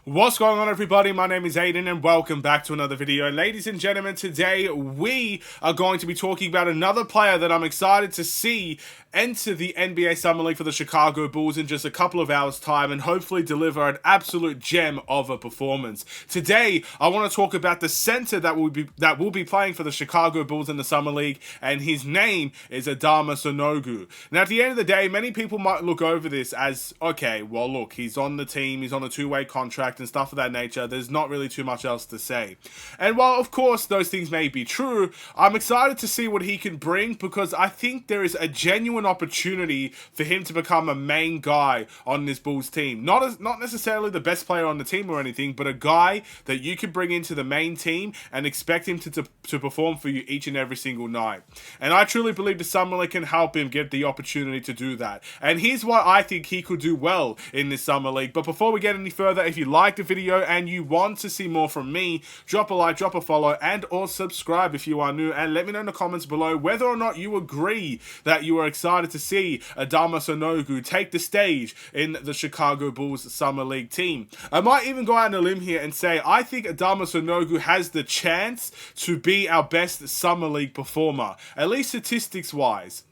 What's going on, everybody? My name is Aiden and welcome back to another video. Ladies and gentlemen, today we are going to be talking about another player that I'm excited to see enter the NBA Summer League for the Chicago Bulls in just a couple of hours time and hopefully deliver an absolute gem of a performance. Today, I want to talk about the center that will be playing for the Chicago Bulls in the Summer League, and his name is Adama Sanogo. Now, at the end of the day, many people might look over this as, okay, well, look, he's on the team, he's on a two-way contract and stuff of that nature. There's not really too much else to say. And while, of course, those things may be true, I'm excited to see what he can bring because I think there is a genuine opportunity for him to become a main guy on this Bulls team. Not necessarily the best player on the team or anything, but a guy that you can bring into the main team and expect him to perform for you each and every single night. And I truly believe the Summer League can help him get the opportunity to do that. And here's why I think he could do well in this Summer League. But before we get any further, if you like the video and you want to see more from me, drop a like, drop a follow, and or subscribe if you are new, and let me know in the comments below whether or not you agree that you are excited to see Adama Sanogo take the stage in the Chicago Bulls Summer League team. I might even go out on a limb here and say I think Adama Sanogo has the chance to be our best Summer League performer, at least statistics wise.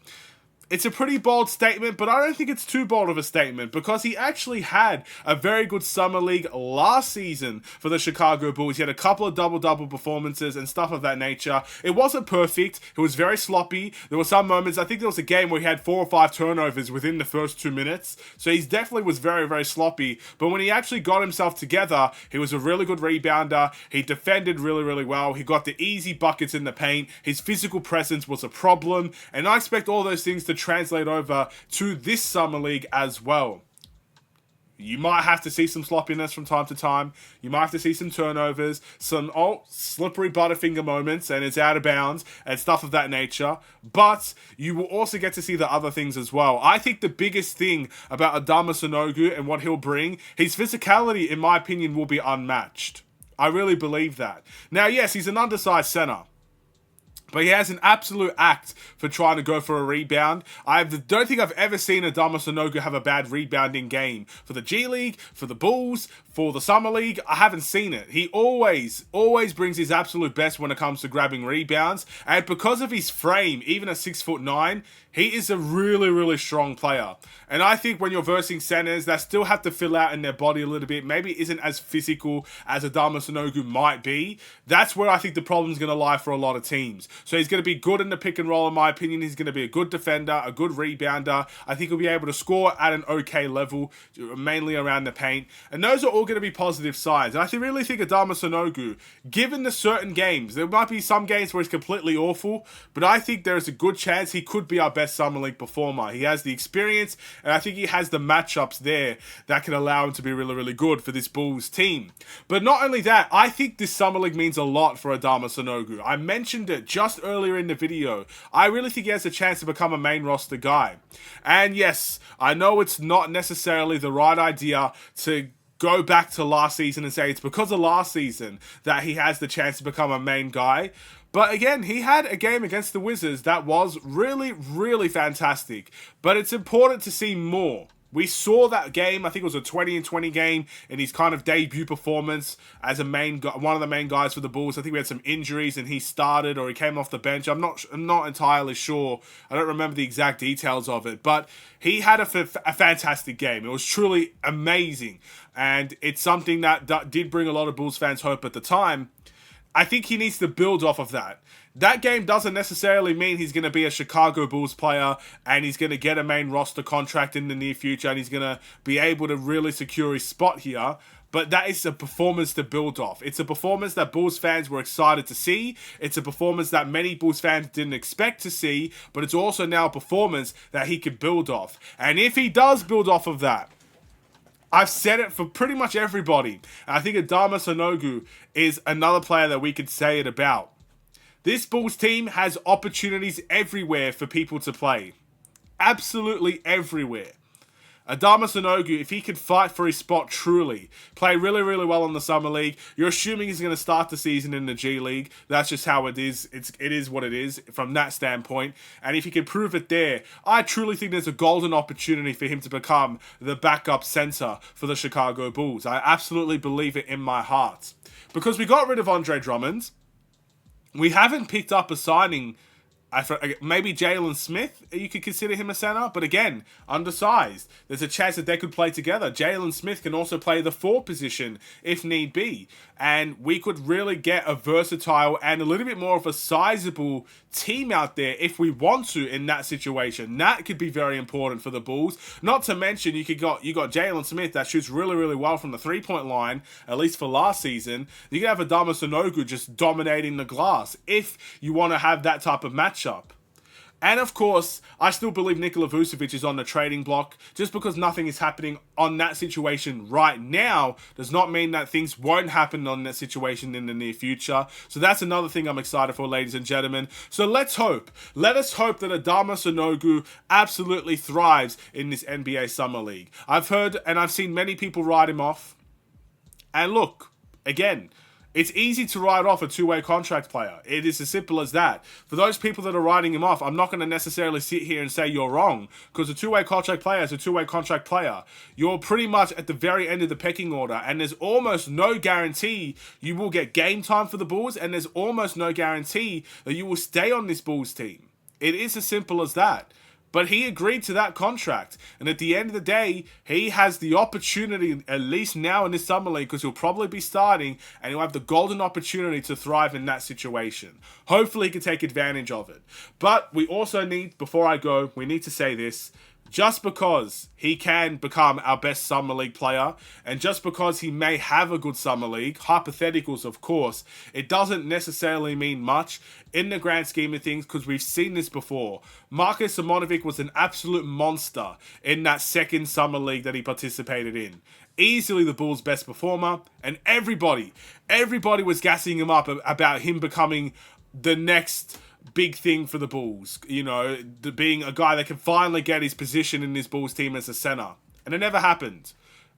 It's a pretty bold statement, but I don't think it's too bold of a statement because he actually had a very good Summer League last season for the Chicago Bulls. He had a couple of double-double performances and stuff of that nature. It wasn't perfect. It was very sloppy. There were some moments, I think there was a game where he had 4 or 5 turnovers within the first 2 minutes. So he definitely was very, very sloppy. But when he actually got himself together, he was a really good rebounder. He defended really, really well. He got the easy buckets in the paint. His physical presence was a problem. And I expect all those things to translate over to this Summer League as well. You might have to see some sloppiness from time to time. You might have to see some turnovers, some slippery butterfinger moments, and it's out of bounds, and stuff of that nature. But you will also get to see the other things as well. I think the biggest thing about Adama Sanogo and what he'll bring, his physicality, in my opinion, will be unmatched. I really believe that. Now, yes, he's an undersized center, but he has an absolute act for trying to go for a rebound. I don't think I've ever seen Adama Sanogo have a bad rebounding game. For the G League, for the Bulls, for the Summer League, I haven't seen it. He always brings his absolute best when it comes to grabbing rebounds. And because of his frame, even at 6'9", he is a really, really strong player. And I think when you're versing centers that still have to fill out in their body a little bit, maybe isn't as physical as Adama Sanogo might be, that's where I think the problem's going to lie for a lot of teams. So he's going to be good in the pick and roll, in my opinion. He's going to be a good defender, a good rebounder. I think he'll be able to score at an okay level, mainly around the paint. And those are all going to be positive signs. And I really think Adama Sanogo, given the certain games, there might be some games where he's completely awful, but I think there is a good chance he could be our best Summer League performer. He has the experience, and I think he has the matchups there that can allow him to be really, really good for this Bulls team. But not only that, I think this Summer League means a lot for Adama Sanogo. I mentioned it just earlier in the video. I really think he has a chance to become a main roster guy. And yes, I know it's not necessarily the right idea to go back to last season and say it's because of last season that he has the chance to become a main guy. But again, he had a game against the Wizards that was really, really fantastic. But it's important to see more. We saw that game, I think it was a 20-20 game, in his kind of debut performance as a one of the main guys for the Bulls. I think we had some injuries and he started or he came off the bench. I'm not entirely sure. I don't remember the exact details of it, but he had a fantastic game. It was truly amazing, and it's something that did bring a lot of Bulls fans hope at the time. I think he needs to build off of that. That game doesn't necessarily mean he's going to be a Chicago Bulls player and he's going to get a main roster contract in the near future and he's going to be able to really secure his spot here. But that is a performance to build off. It's a performance that Bulls fans were excited to see. It's a performance that many Bulls fans didn't expect to see. But it's also now a performance that he can build off. And if he does build off of that, I've said it for pretty much everybody. And I think Adama Sanogo is another player that we could say it about. This Bulls team has opportunities everywhere for people to play. Absolutely everywhere. Adama Sanogo, if he could fight for his spot truly, play really, really well in the Summer League, you're assuming he's going to start the season in the G League. That's just how it is. It is what it is from that standpoint. And if he can prove it there, I truly think there's a golden opportunity for him to become the backup center for the Chicago Bulls. I absolutely believe it in my heart. Because we got rid of Andre Drummond, we haven't picked up a signing. Maybe Jalen Smith, you could consider him a center, but again, undersized. There's a chance that they could play together. Jalen Smith can also play the 4 position if need be, and we could really get a versatile and a little bit more of a sizable team out there if we want to in that situation. That could be very important for the Bulls. Not to mention, you got Jalen Smith that shoots really, really well from the 3-point line, at least for last season. You can have Adama Sanogo just dominating the glass if you want to have that type of matchup. And of course, I still believe Nikola Vucevic is on the trading block. Just because nothing is happening on that situation right now does not mean that things won't happen on that situation in the near future. So that's another thing I'm excited for, ladies and gentlemen. So let's hope. Let us hope that Adama Sanogo absolutely thrives in this NBA Summer League. I've heard and I've seen many people write him off. And look, again, it's easy to write off a two-way contract player. It is as simple as that. For those people that are writing him off, I'm not going to necessarily sit here and say you're wrong, because a two-way contract player is a two-way contract player. You're pretty much at the very end of the pecking order, and there's almost no guarantee you will get game time for the Bulls, and there's almost no guarantee that you will stay on this Bulls team. It is as simple as that. But he agreed to that contract. And at the end of the day, he has the opportunity, at least now in this Summer League, because he'll probably be starting, and he'll have the golden opportunity to thrive in that situation. Hopefully he can take advantage of it. But we also need, before I go, we need to say this. Just because he can become our best Summer League player, and just because he may have a good Summer League, hypotheticals of course, it doesn't necessarily mean much in the grand scheme of things, because we've seen this before. Marcus Simonovic was an absolute monster in that second Summer League that he participated in. Easily the Bulls' best performer, and everybody was gassing him up about him becoming the next big thing for the Bulls, you know, being a guy that can finally get his position in this Bulls team as a center. And it never happened.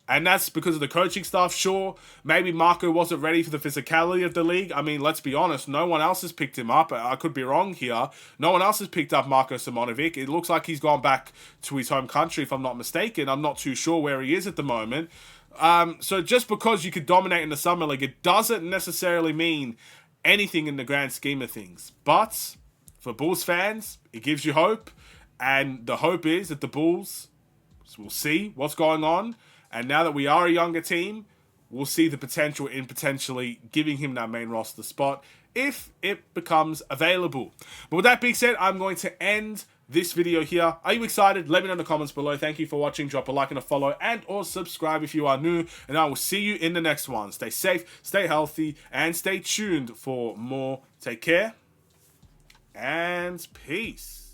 And that's because of the coaching staff, sure. Maybe Marco wasn't ready for the physicality of the league. I mean, let's be honest, no one else has picked him up. I could be wrong here. No one else has picked up Marko Simonovic. It looks like he's gone back to his home country, if I'm not mistaken. I'm not too sure where he is at the moment. So just because you could dominate in the Summer League, it doesn't necessarily mean anything in the grand scheme of things. But for Bulls fans, it gives you hope, and the hope is that the Bulls will see what's going on, and now that we are a younger team, we'll see the potential in potentially giving him that main roster spot if it becomes available. But with that being said, I'm going to end this video here. Are you excited? Let me know in the comments below. Thank you for watching. Drop a like and a follow, and or subscribe if you are new, and I will see you in the next one. Stay safe, stay healthy, and stay tuned for more. Take care, and peace.